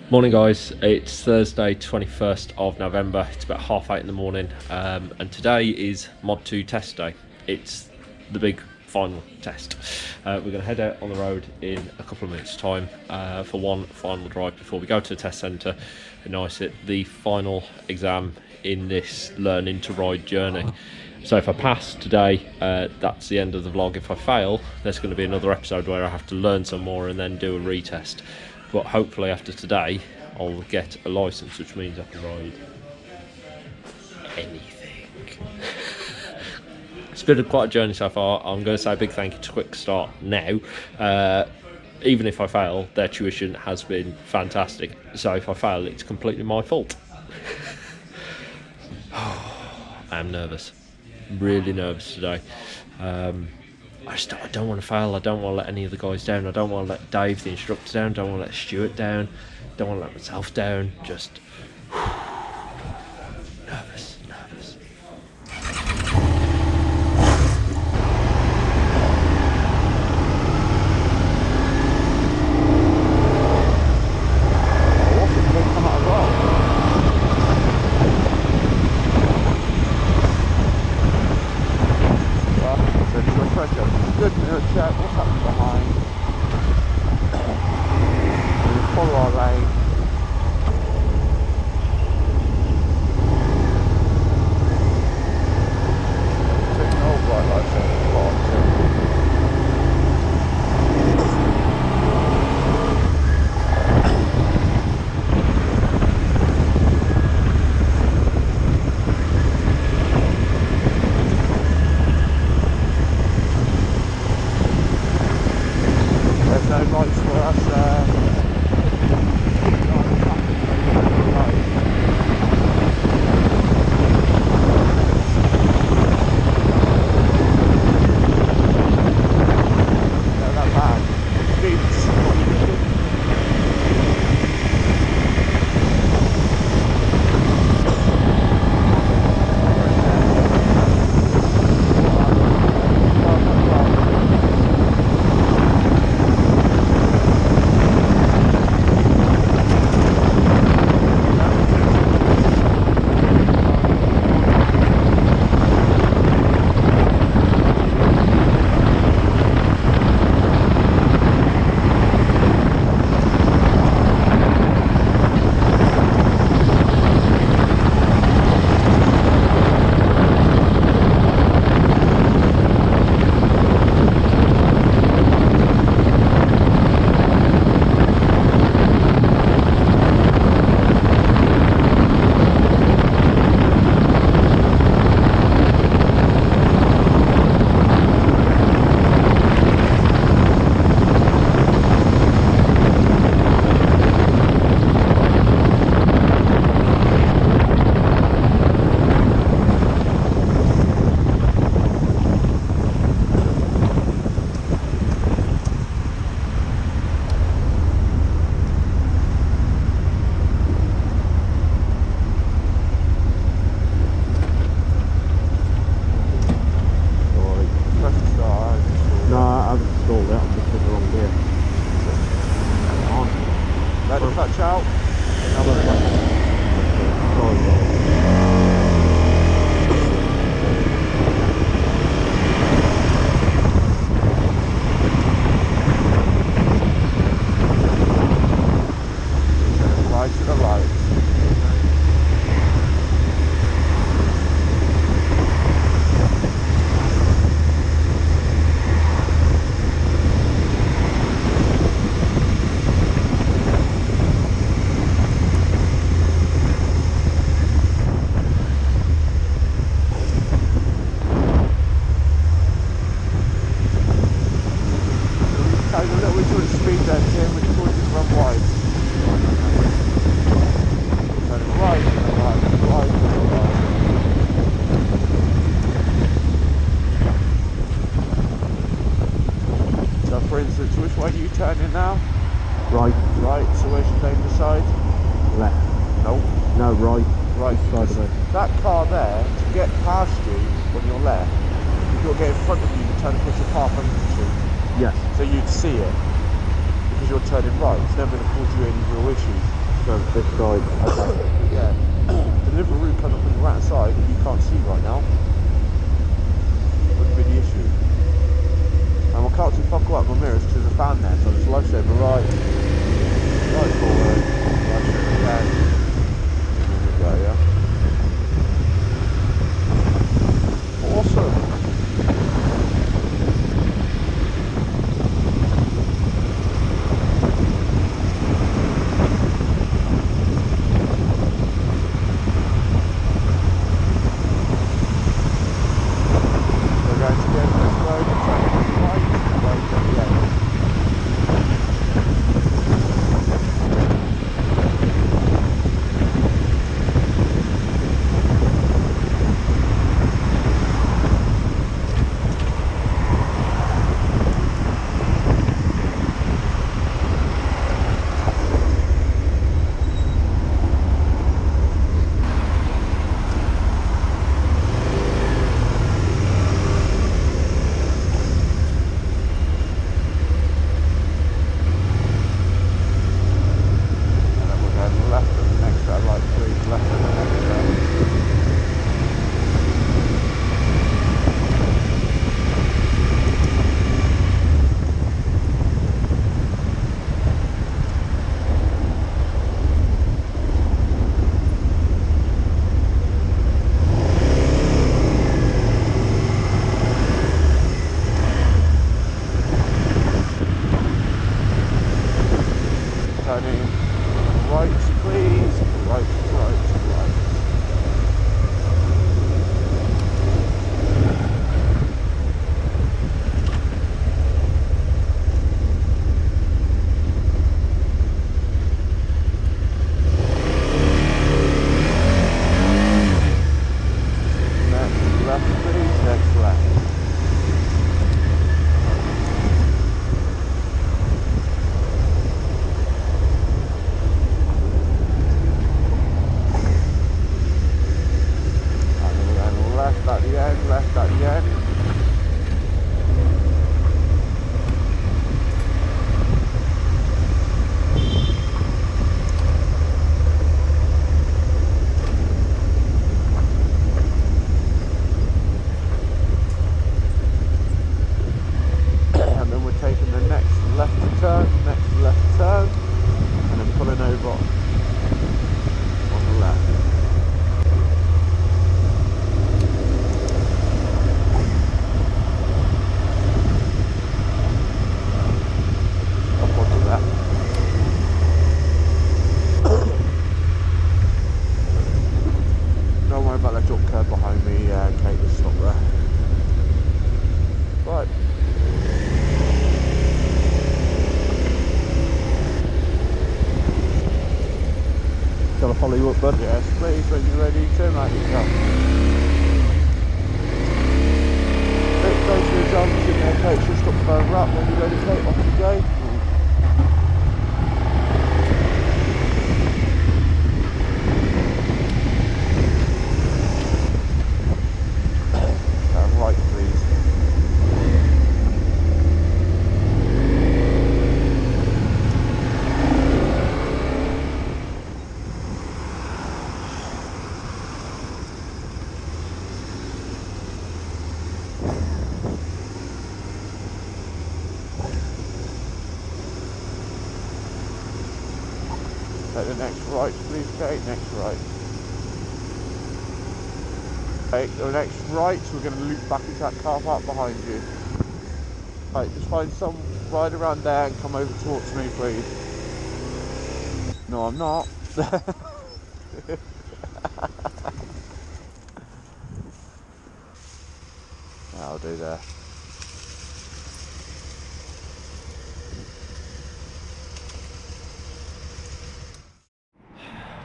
Morning guys, it's Thursday 21st of November, it's about 8:30 in the morning, and today is Mod 2 test day. It's the big final test. We're going to head out on the road in a couple of minutes time for one final drive before we go to the test centre and ice it, the final exam in this learning to ride journey. So if I pass today, that's the end of the vlog. If I fail, there's going to be another episode where I have to learn some more and then do a retest. But hopefully after today I'll get a license, which means I can ride anything. It's been quite a journey so far. I'm going to say a big thank you to QuickStart now. Even if I fail, their tuition has been fantastic, so if I fail it's completely my fault. I'm nervous, really nervous today. I don't want to fail. I don't want to let any of the guys down. I don't want to let Dave, the instructor, down. Don't want to let Stuart down. Don't want to let myself down. Just nervous. Good mirror check, what's happening behind? We follow our lane. Taking all bright lights on the bottom. No lights for us. Not bad. Beats. Let the clutch out. Right to the light. Speed there, Tim, when you're going to run wide. Turning right, right. So for instance, which way are you turning now? Right. Right, so where's your danger side? Left. Nope. No, right. Right side of it. That car there, to get past you on your left, you've got to get in front of you and turn across the path underneath you. Yes. So you'd see it. Because you're turning right, it's never going to cause you any real issues. No, this side. Okay. Yeah. The liver route coming from the right side that you can't see right now would be the issue. And I can't too fuck up my mirrors because there's a fan there, so it's lifesaver right forward, lifesaver again. There we go, yeah. Awesome. Left at the end. And then we're taking the next left turn, and then pulling over on the left. Don't worry about that jump curve behind me, Kate, just stop there. Right. Shall I follow you up, bud? Yes, please, when you're ready, turn right yourself. Bit close to the jumps in there, Kate, just up further up. When you're ready, Kate, off you go. Right, please. Take the next right, please, Kate. Next right. Okay, the next right, we're going to loop back into that car park behind you. Right, just find some ride around there and come over towards me, please. No, I'm not. I'll do that.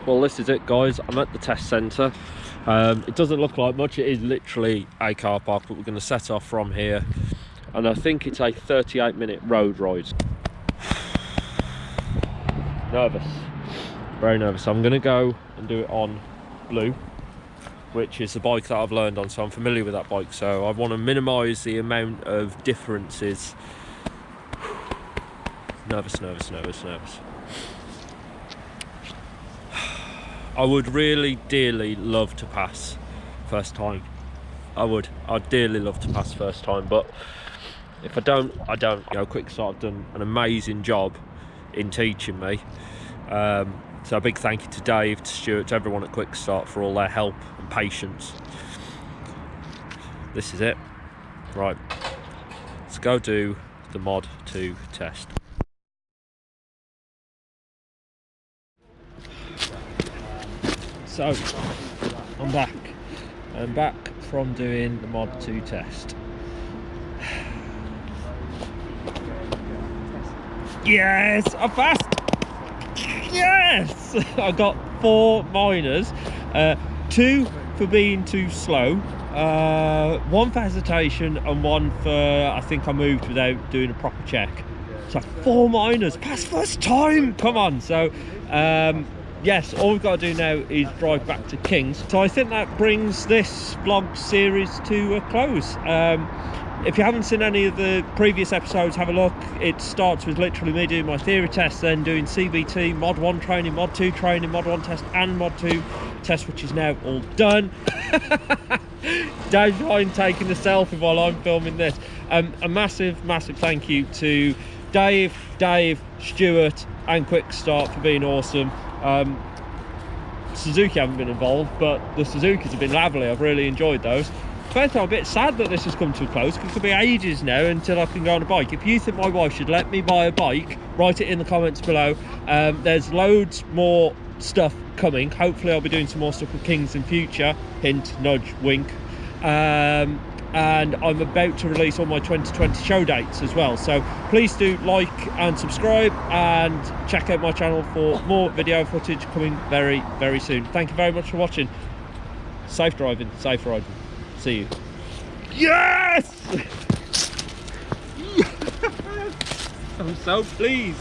Well, this is it, guys. I'm at the test centre. It doesn't look like much. It is literally a car park, but we're going to set off from here, and I think it's a 38-minute road ride. Nervous, very nervous. I'm going to go and do it on Blue, which is the bike that I've learned on, so I'm familiar with that bike, so I want to minimise the amount of differences. Nervous. I would really dearly love to pass first time. I'd dearly love to pass first time, but if I don't, I don't. You know, QuickStart have done an amazing job in teaching me. So a big thank you to Dave, to Stuart, to everyone at QuickStart for all their help and patience. This is it. Right, let's go do the Mod 2 test. So, I'm back. I'm back from doing the Mod 2 test. Yes, I passed! Yes! I got 4 minors, 2 for being too slow, 1 for hesitation, and 1 for I think I moved without doing a proper check. So 4 minors, pass first time! Come on, so yes, all we've got to do now is drive back to Kings. So I think that brings this vlog series to a close. If you haven't seen any of the previous episodes, have a look. It starts with literally me doing my theory test, then doing CBT, Mod 1 training, Mod 2 training, Mod 1 test and Mod 2 test, which is now all done. Dave's behind taking the selfie while I'm filming this. A massive thank you to Dave, Stuart and QuickStart for being awesome. Suzuki haven't been involved, but the Suzukis have been lovely. I've really enjoyed those. First, I'm a bit sad that this has come to a close, because it could be ages now until I can go on a bike. If you think my wife should let me buy a bike, write it in the comments below. There's loads more stuff coming. Hopefully I'll be doing some more stuff with Kings in future. Hint, nudge, wink. And I'm about to release all my 2020 show dates as well. So please do like and subscribe, and check out my channel for more video footage coming very, very soon. Thank you very much for watching. Safe driving, safe riding. See you. Yes! I'm so pleased.